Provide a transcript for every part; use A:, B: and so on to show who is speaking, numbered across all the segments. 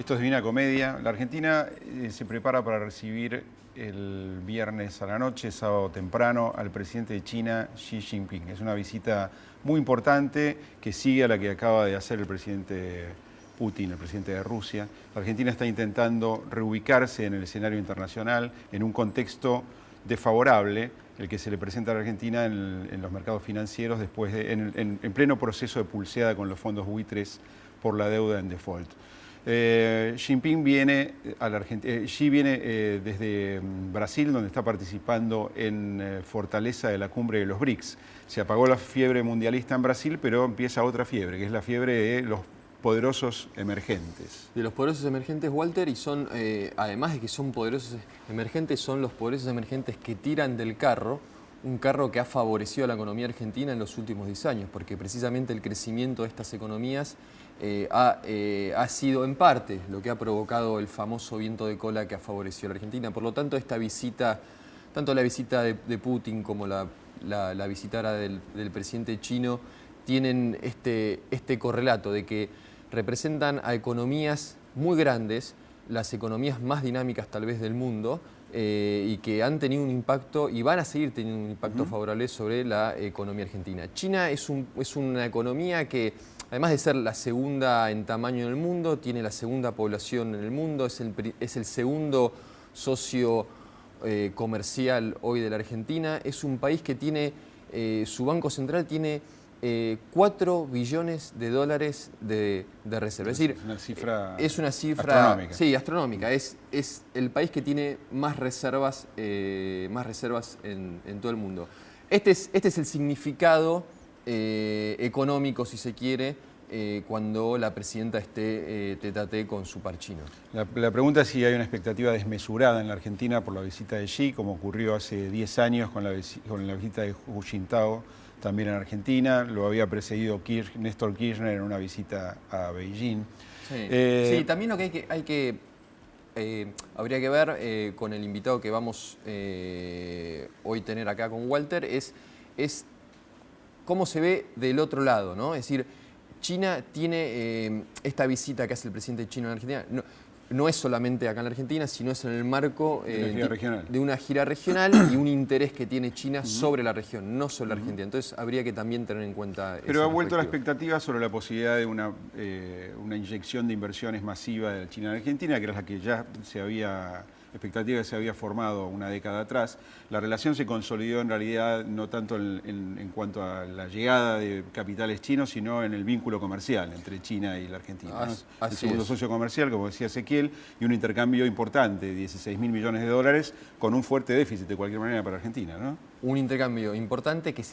A: Esto es Divina Comedia. La Argentina se prepara para recibir el viernes a la noche, sábado temprano, al presidente de China, Xi Jinping. Es una visita muy importante que sigue a la que acaba de hacer el presidente Putin, el presidente de Rusia. La Argentina está intentando reubicarse en el escenario internacional en un contexto desfavorable, el que se le presenta a la Argentina en los mercados financieros después en pleno proceso de pulseada con los fondos buitres por la deuda en default. Jinping viene a la Argentina. Xi viene desde Brasil, donde está participando en Fortaleza de la cumbre de los BRICS. Se apagó la fiebre mundialista en Brasil, pero empieza otra fiebre, que es la fiebre de los poderosos emergentes.
B: De los poderosos emergentes, Walter, y son, además de que son poderosos emergentes, son los poderosos emergentes que tiran del carro, un carro que ha favorecido a la economía argentina en los últimos 10 años, porque precisamente el crecimiento de estas economías ha sido en parte lo que ha provocado el famoso viento de cola que ha favorecido a la Argentina. Por lo tanto, esta visita, tanto la visita de Putin como la visita ahora del presidente chino, tienen este correlato de que representan a economías muy grandes, las economías más dinámicas tal vez del mundo, y que han tenido un impacto y van a seguir teniendo un impacto favorable sobre la economía argentina. China es una economía que, además de ser la segunda en tamaño en el mundo, tiene la segunda población en el mundo, es el segundo socio comercial hoy de la Argentina. Es un país que tiene, su Banco Central tiene 4 billones de dólares de reserva. Es decir, es una cifra
A: astronómica.
B: Sí, astronómica. Es el país que tiene más reservas en todo el mundo. Este es el significado económico, si se quiere, cuando la presidenta esté tete-a-tete con su par chino.
A: La pregunta es si hay una expectativa desmesurada en la Argentina por la visita de Xi, como ocurrió hace 10 años con la visita de Hu Jintao también en Argentina. Lo había precedido Néstor Kirchner en una visita a Beijing.
B: Sí, sí, también lo que habría que ver con el invitado que vamos hoy tener acá con Walter es cómo se ve del otro lado, ¿no? Es decir, China tiene esta visita que hace el presidente chino en Argentina, no es solamente acá en la Argentina, sino es en el marco de una gira regional y un interés que tiene China sobre la región, no sobre la Argentina. Entonces habría que también tener en cuenta
A: Pero ha vuelto la expectativa sobre la posibilidad de una inyección de inversiones masiva de China en Argentina, que era la que ya expectativa que se había formado una década atrás. La relación se consolidó en realidad no tanto en cuanto a la llegada de capitales chinos, sino en el vínculo comercial entre China y la Argentina, ¿no? El segundo socio comercial, como decía Ezequiel, y un intercambio importante, 16.000 millones de dólares, con un fuerte déficit de cualquier manera para Argentina, ¿no?
B: Un intercambio importante que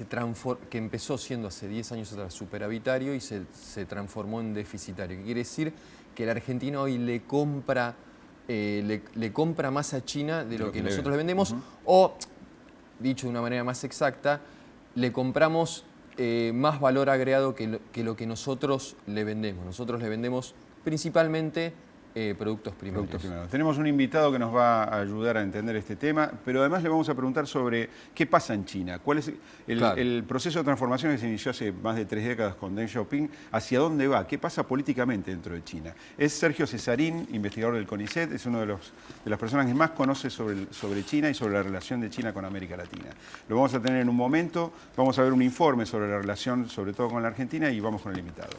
B: que empezó siendo hace 10 años atrás superavitario y se transformó en deficitario. ¿Qué quiere decir? Que la Argentina hoy le compra más a China de lo que nosotros le vendemos, o, dicho de una manera más exacta, le compramos más valor agregado que lo que nosotros le vendemos. Nosotros le vendemos principalmente productos primarios.
A: Tenemos un invitado que nos va a ayudar a entender este tema, pero además le vamos a preguntar sobre qué pasa en China. ¿Cuál es el proceso de transformación que se inició hace más de 3 décadas con Deng Xiaoping? ¿Hacia dónde va? ¿Qué pasa políticamente dentro de China? Es Sergio Cesarín, investigador del CONICET, es uno de las personas que más conoce sobre China y sobre la relación de China con América Latina. Lo vamos a tener en un momento, vamos a ver un informe sobre la relación, sobre todo con la Argentina, y vamos con el invitado.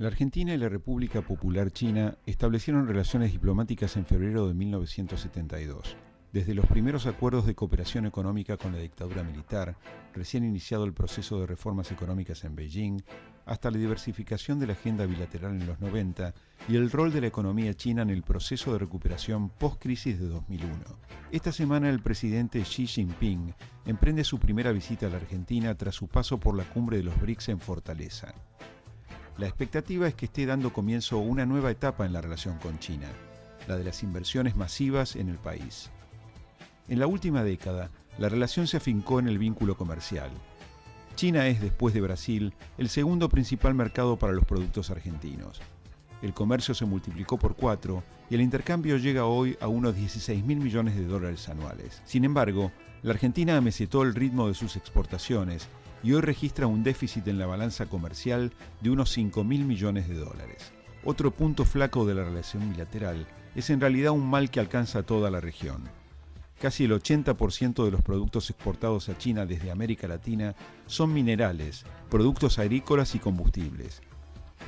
A: La Argentina y la República Popular China establecieron relaciones diplomáticas en febrero de 1972. Desde los primeros acuerdos de cooperación económica con la dictadura militar, recién iniciado el proceso de reformas económicas en Beijing, hasta la diversificación de la agenda bilateral en los 90 y el rol de la economía china en el proceso de recuperación post-crisis de 2001. Esta semana el presidente Xi Jinping emprende su primera visita a la Argentina tras su paso por la cumbre de los BRICS en Fortaleza. La expectativa es que esté dando comienzo una nueva etapa en la relación con China, la de las inversiones masivas en el país. En la última década, la relación se afincó en el vínculo comercial. China es, después de Brasil, el segundo principal mercado para los productos argentinos. El comercio se multiplicó por 4 y el intercambio llega hoy a unos 16.000 millones de dólares anuales. Sin embargo, La Argentina amesetó el ritmo de sus exportaciones y hoy registra un déficit en la balanza comercial de unos 5.000 millones de dólares. Otro punto flaco de la relación bilateral es en realidad un mal que alcanza a toda la región. Casi el 80% de los productos exportados a China desde América Latina son minerales, productos agrícolas y combustibles.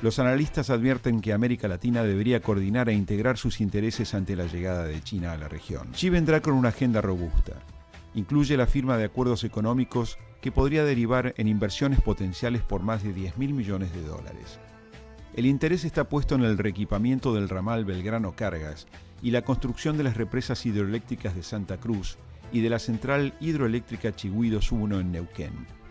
A: Los analistas advierten que América Latina debería coordinar e integrar sus intereses ante la llegada de China a la región. Xi vendrá con una agenda robusta. Incluye la firma de acuerdos económicos que podría derivar en inversiones potenciales por más de 10.000 millones de dólares. El interés está puesto en el reequipamiento del ramal Belgrano-Cargas y la construcción de las represas hidroeléctricas de Santa Cruz y de la central hidroeléctrica Chigüí-2 I en Neuquén.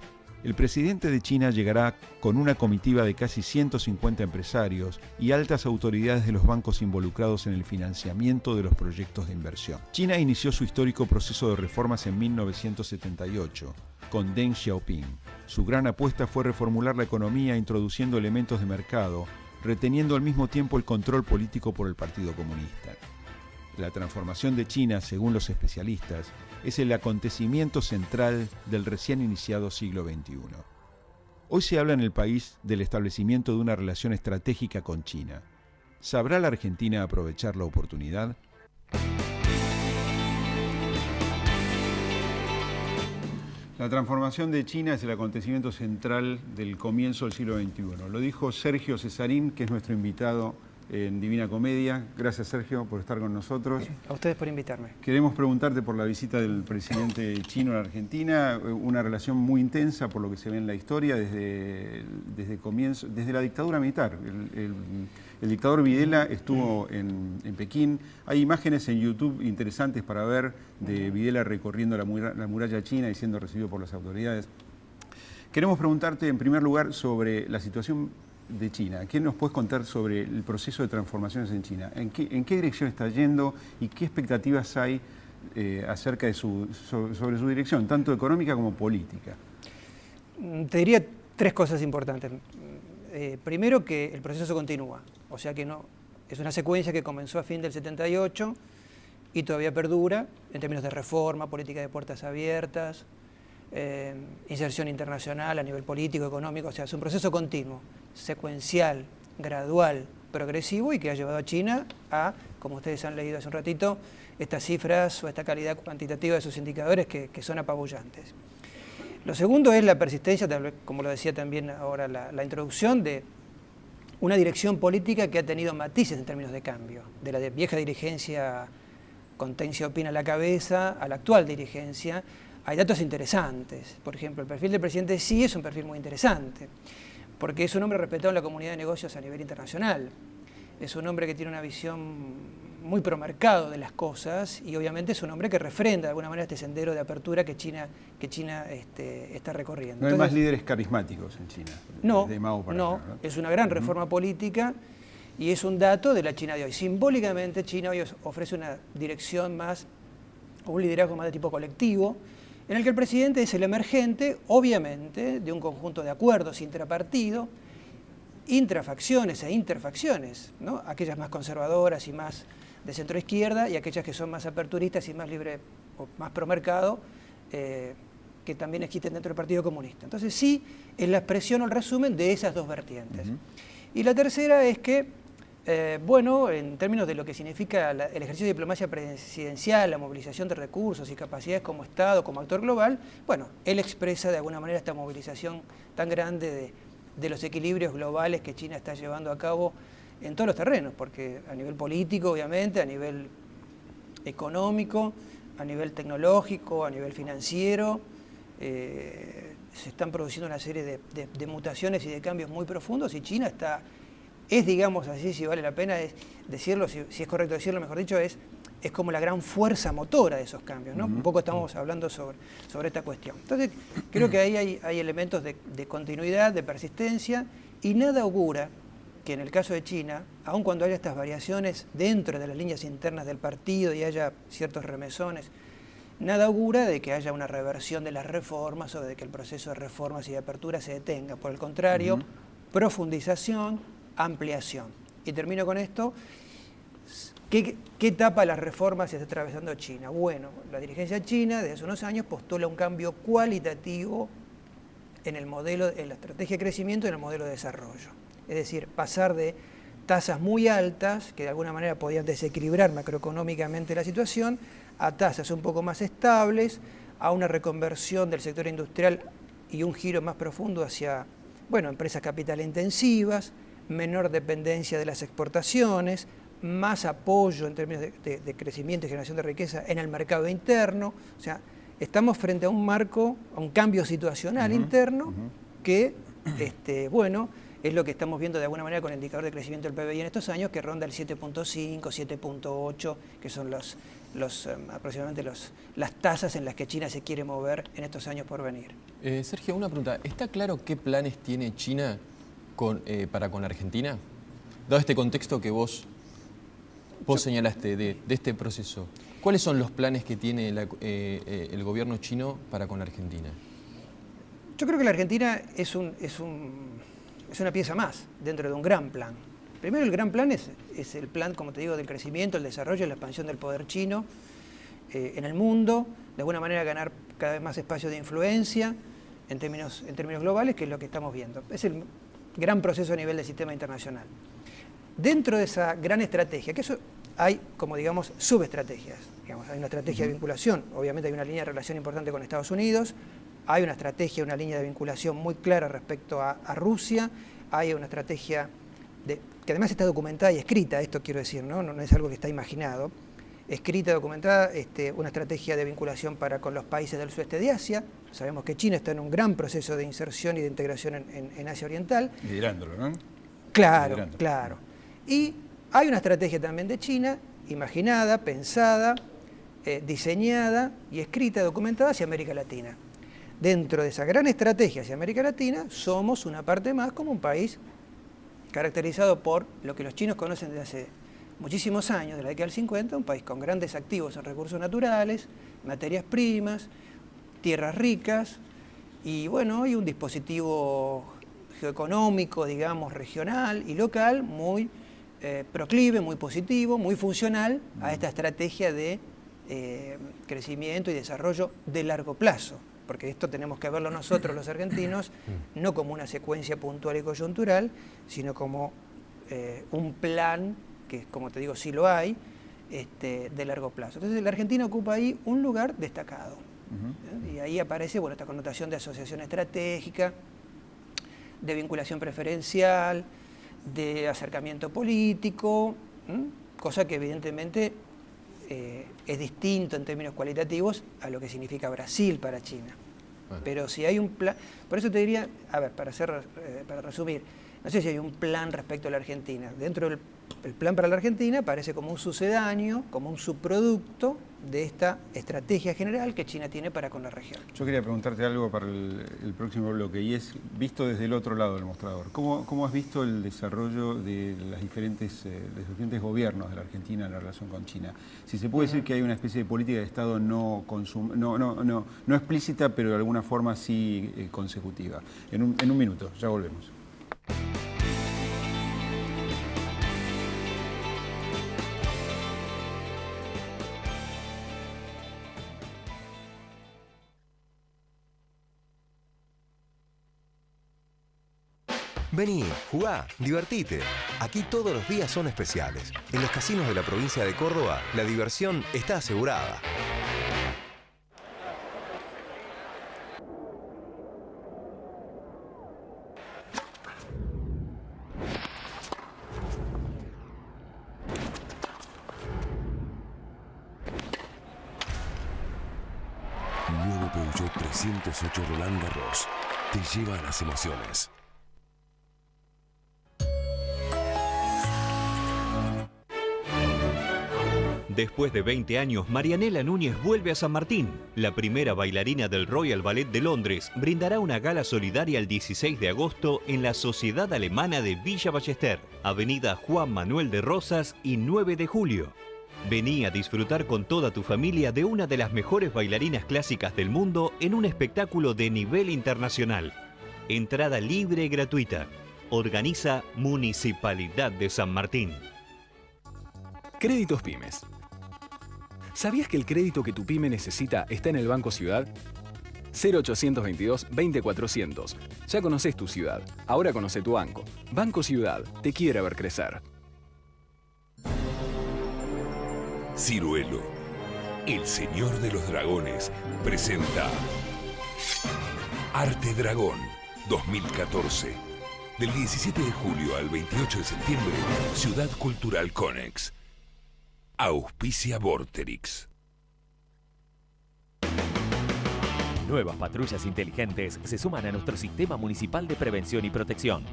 A: El presidente de China llegará con una comitiva de casi 150 empresarios y altas autoridades de los bancos involucrados en el financiamiento de los proyectos de inversión. China inició su histórico proceso de reformas en 1978, con Deng Xiaoping. Su gran apuesta fue reformular la economía introduciendo elementos de mercado, reteniendo al mismo tiempo el control político por el Partido Comunista. La transformación de China, según los especialistas, es el acontecimiento central del recién iniciado siglo XXI. Hoy se habla en el país del establecimiento de una relación estratégica con China. ¿Sabrá la Argentina aprovechar la oportunidad? La transformación de China es el acontecimiento central del comienzo del siglo XXI. Lo dijo Sergio Cesarín, que es nuestro invitado en Divina Comedia. Gracias, Sergio, por estar con nosotros.
C: A ustedes por invitarme.
A: Queremos preguntarte por la visita del presidente chino a la Argentina, una relación muy intensa por lo que se ve en la historia desde la dictadura militar. El dictador Videla estuvo en Pekín. Hay imágenes en YouTube interesantes para ver de Videla recorriendo la muralla china y siendo recibido por las autoridades. Queremos preguntarte en primer lugar sobre la situación de China. ¿Qué nos puedes contar sobre el proceso de transformaciones en China? ¿En qué dirección está yendo y qué expectativas hay acerca de sobre su dirección, tanto económica como política?
C: Te diría tres cosas importantes. Primero, que el proceso continúa, o sea que no es una secuencia que comenzó a fin del 78 y todavía perdura en términos de reforma, política de puertas abiertas, inserción internacional a nivel político, económico, o sea, es un proceso continuo, secuencial, gradual, progresivo y que ha llevado a China a, como ustedes han leído hace un ratito, estas cifras o esta calidad cuantitativa de sus indicadores que son apabullantes. Lo segundo es la persistencia, como lo decía también ahora la introducción, de una dirección política que ha tenido matices en términos de cambio, de la vieja dirigencia con Deng Xiaoping a la cabeza a la actual dirigencia. Hay datos interesantes. Por ejemplo, el perfil del presidente Xi es un perfil muy interesante, porque es un hombre respetado en la comunidad de negocios a nivel internacional. Es un hombre que tiene una visión muy promercado de las cosas y obviamente es un hombre que refrenda de alguna manera este sendero de apertura que China está recorriendo.
A: No hay más líderes carismáticos en China.
C: No,
A: de Mao para
C: no,
A: acá, ¿no?
C: Es una gran reforma política y es un dato de la China de hoy. Simbólicamente, China hoy ofrece una dirección más, o un liderazgo más de tipo colectivo, en el que el presidente es el emergente, obviamente, de un conjunto de acuerdos intrapartido, intrafacciones e interfacciones, ¿no? Aquellas más conservadoras y más de centro-izquierda y aquellas que son más aperturistas y más libre o más pro-mercado, que también existen dentro del Partido Comunista. Entonces sí, es la expresión o el resumen de esas dos vertientes. Y la tercera es que, bueno, en términos de lo que significa el ejercicio de diplomacia presidencial, la movilización de recursos y capacidades como Estado, como actor global, bueno, él expresa de alguna manera esta movilización tan grande de los equilibrios globales que China está llevando a cabo en todos los terrenos, porque a nivel político, obviamente, a nivel económico, a nivel tecnológico, a nivel financiero, se están produciendo una serie de mutaciones y de cambios muy profundos y China es, digamos así, si vale la pena decirlo, si es correcto decirlo, mejor dicho, es como la gran fuerza motora de esos cambios, ¿no? Un poco estamos hablando sobre esta cuestión. Entonces, creo que ahí hay elementos de continuidad, de persistencia, y nada augura que en el caso de China, aun cuando haya estas variaciones dentro de las líneas internas del partido y haya ciertos remesones, nada augura de que haya una reversión de las reformas o de que el proceso de reformas y de apertura se detenga. Por el contrario, profundización, ampliación. Y termino con esto. ¿Qué etapa de las reformas se está atravesando China? Bueno, la dirigencia china desde hace unos años postula un cambio cualitativo en el modelo, en la estrategia de crecimiento y en el modelo de desarrollo. Es decir, pasar de tasas muy altas, que de alguna manera podían desequilibrar macroeconómicamente la situación, a tasas un poco más estables, a una reconversión del sector industrial y un giro más profundo hacia, bueno, empresas capital intensivas, menor dependencia de las exportaciones, más apoyo en términos de crecimiento y generación de riqueza en el mercado interno. O sea, estamos frente a un marco, a un cambio situacional interno que, bueno, es lo que estamos viendo de alguna manera con el indicador de crecimiento del PBI en estos años, que ronda el 7.5, 7.8, que son aproximadamente las tasas en las que China se quiere mover en estos años por venir.
B: Sergio, una pregunta. ¿Está claro qué planes tiene China para con Argentina? Dado este contexto que vos señalaste de este proceso, ¿cuáles son los planes que tiene el gobierno chino para con Argentina?
C: Yo creo que la Argentina es una pieza más dentro de un gran plan. Primero, el gran plan es el plan, como te digo, del crecimiento, el desarrollo y la expansión del poder chino en el mundo, de alguna manera ganar cada vez más espacio de influencia en términos globales, que es lo que estamos viendo. Es el gran proceso a nivel del sistema internacional. Dentro de esa gran estrategia, que eso hay, como digamos, subestrategias. Hay una estrategia de vinculación, obviamente hay una línea de relación importante con Estados Unidos, hay una estrategia, una línea de vinculación muy clara respecto a Rusia, hay una estrategia que además está documentada y escrita, esto quiero decir, no es algo que está imaginado, escrita, documentada, una estrategia de vinculación para con los países del sudeste de Asia. Sabemos que China está en un gran proceso de inserción y de integración en Asia Oriental.
A: Liderándolo, ¿no?
C: Claro, claro. Y hay una estrategia también de China, imaginada, pensada, diseñada y escrita, documentada hacia América Latina. Dentro de esa gran estrategia hacia América Latina, somos una parte más como un país caracterizado por lo que los chinos conocen desde hace muchísimos años, de la década del 50, un país con grandes activos en recursos naturales, materias primas, tierras ricas y, bueno, hay un dispositivo geoeconómico, digamos, regional y local muy proclive, muy positivo, muy funcional a esta estrategia de crecimiento y desarrollo de largo plazo. Porque esto tenemos que verlo nosotros los argentinos, no como una secuencia puntual y coyuntural, sino como un plan, que como te digo sí lo hay, de largo plazo. Entonces la Argentina ocupa ahí un lugar destacado. Y ahí aparece, bueno, esta connotación de asociación estratégica, de vinculación preferencial, de acercamiento político, cosa que evidentemente es distinto en términos cualitativos a lo que significa Brasil para China. Bueno. Pero si hay un plan, por eso te diría, a ver, para resumir, no sé si hay un plan respecto a la Argentina. Dentro del plan para la Argentina parece como un sucedáneo, como un subproducto de esta estrategia general que China tiene para con la región.
A: Yo quería preguntarte algo para el próximo bloque, y es visto desde el otro lado del mostrador. ¿Cómo has visto el desarrollo de los diferentes gobiernos de la Argentina en la relación con China? Si se puede decir que hay una especie de política de Estado no explícita, pero de alguna forma sí consecutiva. En un minuto, ya volvemos.
D: Vení, jugá, divertite. Aquí todos los días son especiales. En los casinos de la provincia de Córdoba, la diversión está asegurada. Nuevo Peugeot 308 Roland Garros te lleva a las emociones.
E: Después de 20 años, Marianela Núñez vuelve a San Martín. La primera bailarina del Royal Ballet de Londres brindará una gala solidaria el 16 de agosto en la Sociedad Alemana de Villa Ballester, Avenida Juan Manuel de Rosas y 9 de julio. Vení a disfrutar con toda tu familia de una de las mejores bailarinas clásicas del mundo en un espectáculo de nivel internacional. Entrada libre y gratuita. Organiza Municipalidad de San Martín.
F: Créditos Pymes. ¿Sabías que el crédito que tu pyme necesita está en el Banco Ciudad? 0822 20400. Ya conoces tu ciudad, ahora conoce tu banco. Banco Ciudad, te quiere ver crecer.
G: Ciruelo, el señor de los dragones, presenta Arte Dragón 2014. Del 17 de julio al 28 de septiembre, Ciudad Cultural Conex. Auspicia Vorterix.
H: Nuevas patrullas inteligentes se suman a nuestro sistema municipal de prevención y protección.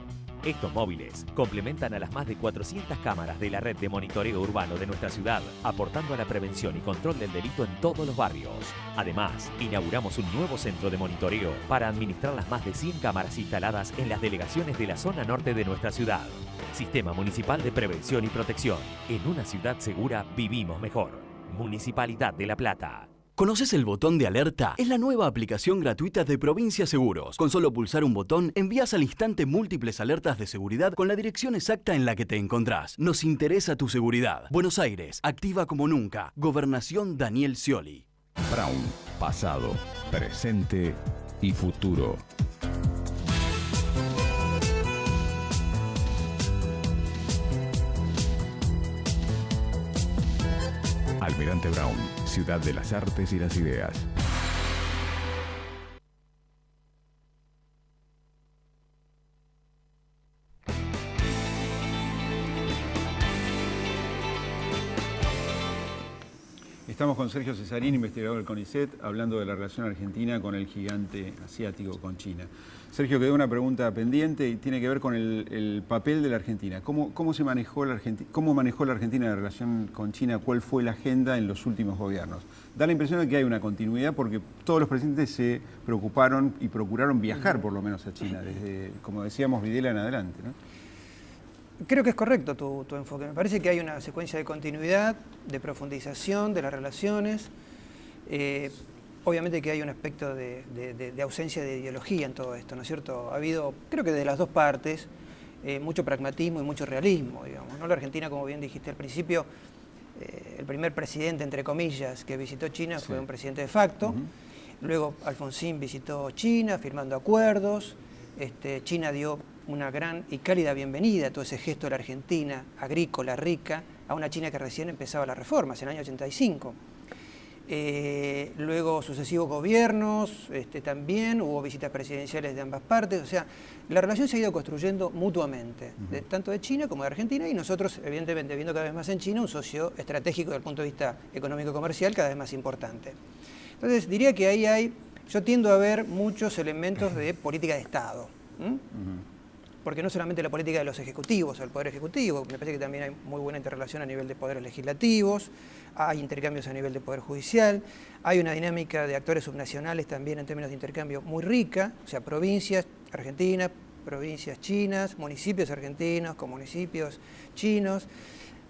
H: Estos móviles complementan a las más de 400 cámaras de la red de monitoreo urbano de nuestra ciudad, aportando a la prevención y control del delito en todos los barrios. Además, inauguramos un nuevo centro de monitoreo para administrar las más de 100 cámaras instaladas en las delegaciones de la zona norte de nuestra ciudad. Sistema Municipal de Prevención y Protección. En una ciudad segura vivimos mejor. Municipalidad de La Plata.
I: ¿Conoces el botón de alerta? Es la nueva aplicación gratuita de Provincia Seguros. Con solo pulsar un botón, envías al instante múltiples alertas de seguridad con la dirección exacta en la que te encontrás. Nos interesa tu seguridad. Buenos Aires, activa como nunca. Gobernación Daniel Scioli.
J: Brown, pasado, presente y futuro. Almirante Brown, ciudad de las artes y las ideas.
A: Estamos con Sergio Cesarín, investigador del CONICET, hablando de la relación argentina con el gigante asiático, con China. Sergio, quedó una pregunta pendiente y tiene que ver con el papel de la Argentina. ¿Cómo manejó la Argentina la relación con China? ¿Cuál fue la agenda en los últimos gobiernos? Da la impresión de que hay una continuidad porque todos los presidentes se preocuparon y procuraron viajar por lo menos a China, desde, como decíamos, Videla en adelante, ¿no?
C: Creo que es correcto tu enfoque. Me parece que hay una secuencia de continuidad, de profundización de las relaciones. Obviamente que hay un aspecto de ausencia de ideología en todo esto, ¿no es cierto? Ha habido, creo que de las dos partes, mucho pragmatismo y mucho realismo, digamos, ¿no? La Argentina, como bien dijiste al principio, el primer presidente, entre comillas, que visitó China fue un presidente de facto. Luego Alfonsín visitó China, firmando acuerdos. China dio una gran y cálida bienvenida a todo ese gesto de la Argentina, agrícola, rica, a una China que recién empezaba las reformas, en el año 85. Luego sucesivos gobiernos, también hubo visitas presidenciales de ambas partes, o sea, la relación se ha ido construyendo mutuamente, tanto de China como de Argentina, y nosotros, evidentemente, viendo cada vez más en China un socio estratégico desde el punto de vista económico-comercial cada vez más importante. Entonces, diría que ahí yo tiendo a ver muchos elementos de política de Estado. Porque no solamente la política de los ejecutivos, el poder ejecutivo, me parece que también hay muy buena interrelación a nivel de poderes legislativos, hay intercambios a nivel de poder judicial, hay una dinámica de actores subnacionales también en términos de intercambio muy rica, o sea, provincias argentinas, provincias chinas, municipios argentinos con municipios chinos,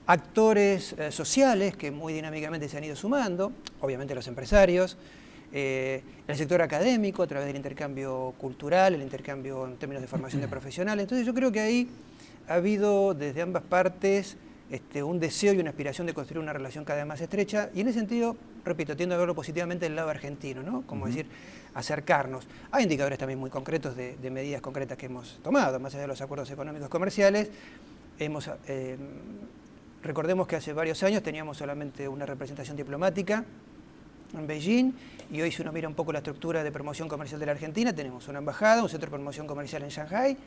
C: actores sociales que muy dinámicamente se han ido sumando, obviamente los empresarios, el sector académico a través del intercambio cultural, el intercambio en términos de formación de profesionales. Entonces yo creo que ahí ha habido desde ambas partes un deseo y una aspiración de construir una relación cada vez más estrecha, y en ese sentido, repito, tiendo a verlo positivamente del lado argentino, ¿no? Como decir, acercarnos. Hay indicadores también muy concretos de medidas concretas que hemos tomado, más allá de los acuerdos económicos comerciales. Recordemos que hace varios años teníamos solamente una representación diplomática en Beijing, y hoy si uno mira un poco la estructura de promoción comercial de la Argentina, tenemos una embajada, un centro de promoción comercial en Shanghái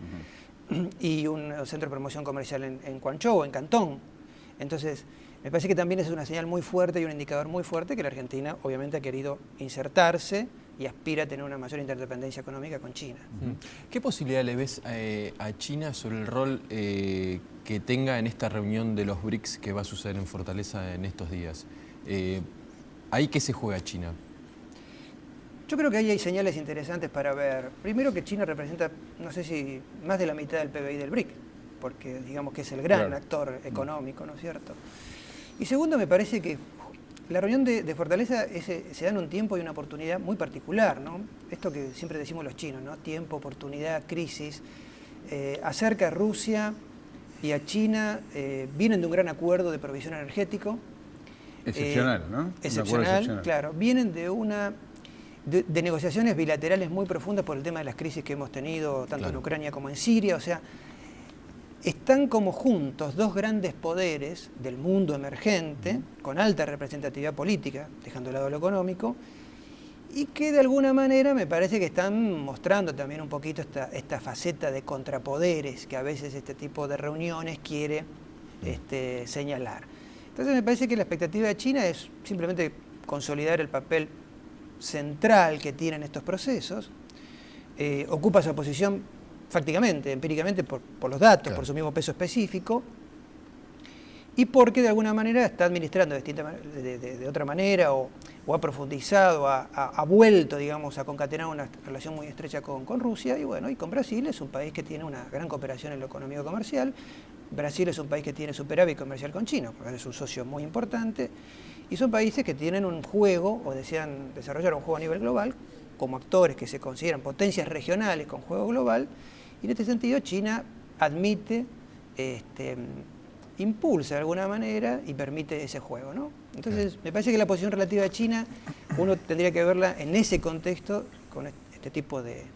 C: y un centro de promoción comercial en Guangzhou, en Cantón. Entonces, me parece que también es una señal muy fuerte y un indicador muy fuerte que la Argentina obviamente ha querido insertarse y aspira a tener una mayor interdependencia económica con China.
B: ¿Qué posibilidad le ves a China sobre el rol que tenga en esta reunión de los BRICS que va a suceder en Fortaleza en estos días? ¿Ahí qué se juega China?
C: Yo creo que ahí hay señales interesantes para ver. Primero, que China representa, no sé si más de la mitad del PBI del BRIC, porque digamos que es el gran actor económico, ¿no es cierto? Y segundo, me parece que la reunión de Fortaleza se da en un tiempo y una oportunidad muy particular, ¿no? Esto que siempre decimos los chinos, ¿no? Tiempo, oportunidad, crisis. Acerca a Rusia, y a China vienen de un gran acuerdo de provisión energético.
A: Excepcional, ¿no?
C: Excepcional, claro. Vienen de negociaciones bilaterales muy profundas por el tema de las crisis que hemos tenido, tanto en Ucrania como en Siria. O sea, están como juntos dos grandes poderes del mundo emergente, con alta representatividad política, dejando de lado lo económico, y que de alguna manera me parece que están mostrando también un poquito esta faceta de contrapoderes que a veces este tipo de reuniones quiere señalar. Entonces me parece que la expectativa de China es simplemente consolidar el papel central que tienen estos procesos, ocupa su posición fácticamente, empíricamente, por los datos, por su mismo peso específico, y porque de alguna manera está administrando de otra manera o ha profundizado, ha vuelto, digamos, a concatenar una relación muy estrecha con Rusia y bueno, y con Brasil. Es un país que tiene una gran cooperación en lo económico comercial. Brasil es un país que tiene superávit comercial con China, porque es un socio muy importante, y son países que tienen un juego, o desean desarrollar un juego a nivel global, como actores que se consideran potencias regionales con juego global, y en este sentido China admite, impulsa de alguna manera y permite ese juego, ¿no? Entonces, me parece que la posición relativa de China, uno tendría que verla en ese contexto, con este tipo de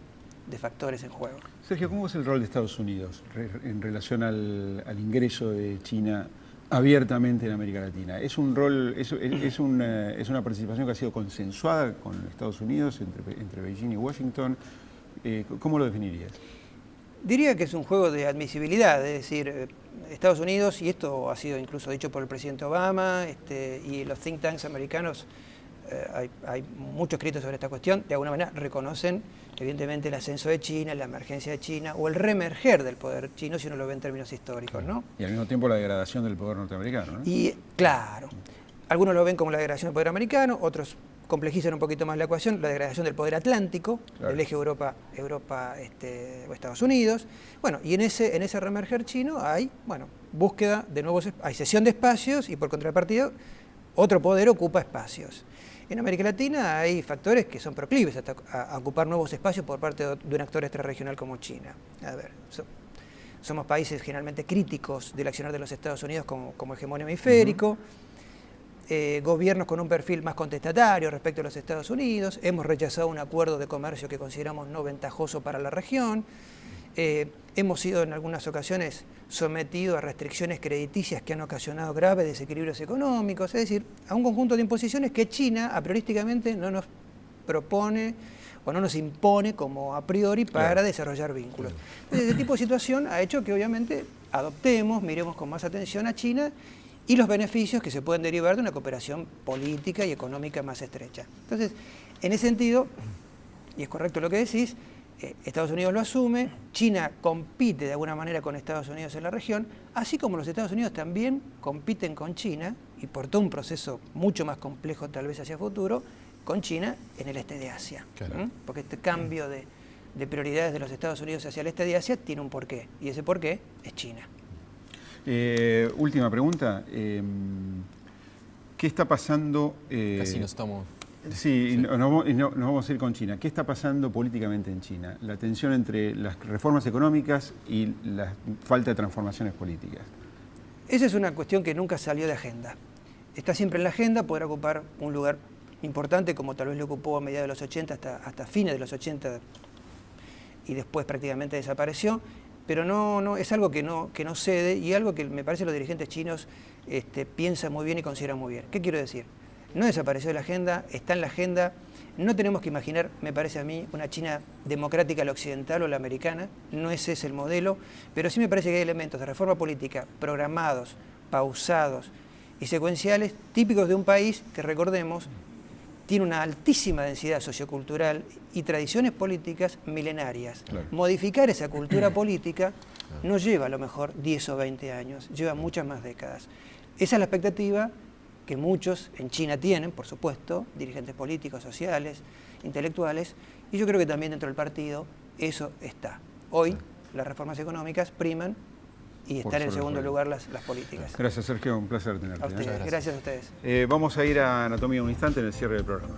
C: factores en juego.
A: Sergio, ¿cómo es el rol de Estados Unidos en relación al ingreso de China abiertamente en América Latina? ¿Es un rol, es una participación que ha sido consensuada con Estados Unidos, entre Beijing y Washington? ¿Cómo lo definirías?
C: Diría que es un juego de admisibilidad, es decir, Estados Unidos, y esto ha sido incluso dicho por el presidente Obama y los think tanks americanos, hay mucho escrito sobre esta cuestión, de alguna manera reconocen evidentemente el ascenso de China, la emergencia de China o el reemerger del poder chino, si uno lo ve en términos históricos, ¿no?
A: Y al mismo tiempo la degradación del poder norteamericano, ¿no?
C: Y claro, algunos lo ven como la degradación del poder americano, otros complejizan un poquito más la ecuación, la degradación del poder atlántico, del eje Europa o Estados Unidos. Bueno, y en ese reemerger chino hay, bueno, búsqueda de nuevos, hay cesión de espacios y por contrapartida otro poder ocupa espacios. En América Latina hay factores que son proclives a ocupar nuevos espacios por parte de un actor extrarregional como China. A ver, somos países generalmente críticos del accionar de los Estados Unidos como hegemonio hemisférico. Gobiernos con un perfil más contestatario respecto a los Estados Unidos, hemos rechazado un acuerdo de comercio que consideramos no ventajoso para la región, hemos sido en algunas ocasiones sometidos a restricciones crediticias que han ocasionado graves desequilibrios económicos, es decir, a un conjunto de imposiciones que China a priorísticamente no nos propone o no nos impone como a priori para desarrollar vínculos. Entonces, este tipo de situación ha hecho que obviamente miremos con más atención a China y los beneficios que se pueden derivar de una cooperación política y económica más estrecha. Entonces, en ese sentido, y es correcto lo que decís, Estados Unidos lo asume, China compite de alguna manera con Estados Unidos en la región, así como los Estados Unidos también compiten con China, y por todo un proceso mucho más complejo tal vez hacia futuro, con China en el este de Asia. Claro. Porque este cambio de prioridades de los Estados Unidos hacia el este de Asia tiene un porqué, y ese porqué es China.
A: Última pregunta. ¿Qué está pasando?
B: Casi nos estamos...
A: Sí, nos vamos a ir con China. ¿Qué está pasando políticamente en China? La tensión entre las reformas económicas y la falta de transformaciones políticas.
C: Esa es una cuestión que nunca salió de agenda. Está siempre en la agenda, podrá ocupar un lugar importante como tal vez lo ocupó a mediados de los 80 hasta fines de los 80 y después prácticamente desapareció. Pero no es algo que no cede y algo que me parece los dirigentes chinos piensan muy bien y consideran muy bien. ¿Qué quiero decir? No desapareció de la agenda, está en la agenda. No tenemos que imaginar, me parece a mí, una China democrática a la occidental o la americana. No ese es el modelo, pero sí me parece que hay elementos de reforma política programados, pausados y secuenciales típicos de un país que, recordemos, tiene una altísima densidad sociocultural y tradiciones políticas milenarias. Claro. Modificar esa cultura política no lleva a lo mejor 10 o 20 años, lleva muchas más décadas. Esa es la expectativa que muchos en China tienen, por supuesto, dirigentes políticos, sociales, intelectuales, y yo creo que también dentro del partido eso está. Hoy las reformas económicas priman y están en segundo lugar las políticas.
A: Gracias, Sergio, un placer tenerte.
C: A ustedes, gracias a ustedes.
A: Vamos a ir a Anatomía un instante en el cierre del programa.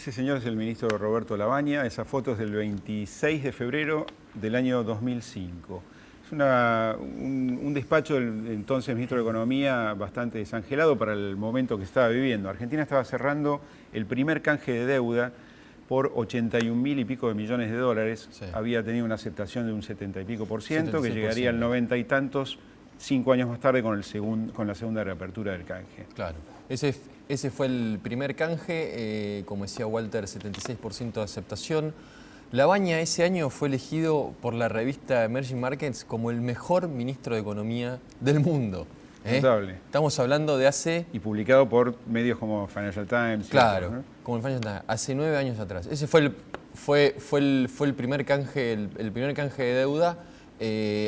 A: Ese señor es el ministro Roberto Lavagna. Esa foto es del 26 de febrero del año 2005. Es un despacho del entonces ministro de Economía bastante desangelado para el momento que estaba viviendo. Argentina estaba cerrando el primer canje de deuda por 81.000 y pico de millones de dólares. Sí. Había tenido una aceptación de un 70 y pico por ciento, que llegaría al 90 y tantos 5 años más tarde con la segunda reapertura del canje.
B: Claro. Ese fue el primer canje, como decía Walter, 76% de aceptación. Lavagna ese año fue elegido por la revista Emerging Markets como el mejor ministro de Economía del mundo.
A: Notable.
B: Estamos hablando de hace...
A: Y publicado por medios como Financial Times.
B: Claro,
A: otros, ¿no?
B: Como el Financial Times, hace 9 años atrás. Ese fue el primer canje, el primer canje de deuda,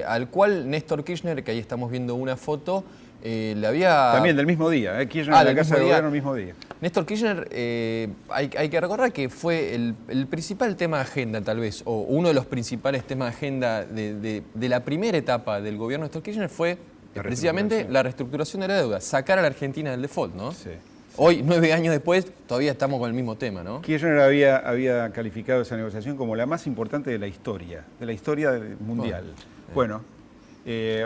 B: al cual Néstor Kirchner, que ahí estamos viendo una foto, le había...
A: También del mismo día, Kirchner en la Casa de Gobierno el mismo día.
B: Néstor Kirchner, hay que recordar que fue el principal tema de agenda, tal vez, o uno de los principales temas de agenda de la primera etapa del gobierno de Néstor Kirchner fue precisamente la reestructuración de la deuda, sacar a la Argentina del default, ¿no? Sí. Hoy, 9 años después, todavía estamos con el mismo tema, ¿no?
A: Kirchner había calificado esa negociación como la más importante de la historia mundial. Bueno,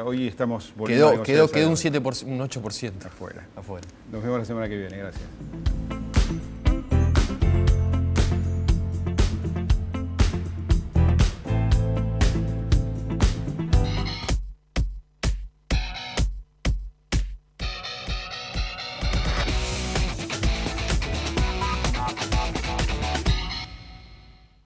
A: hoy estamos volviendo a negociar.
B: Quedó un 8%.
A: Afuera.
B: Afuera.
A: Nos vemos la semana que viene. Gracias.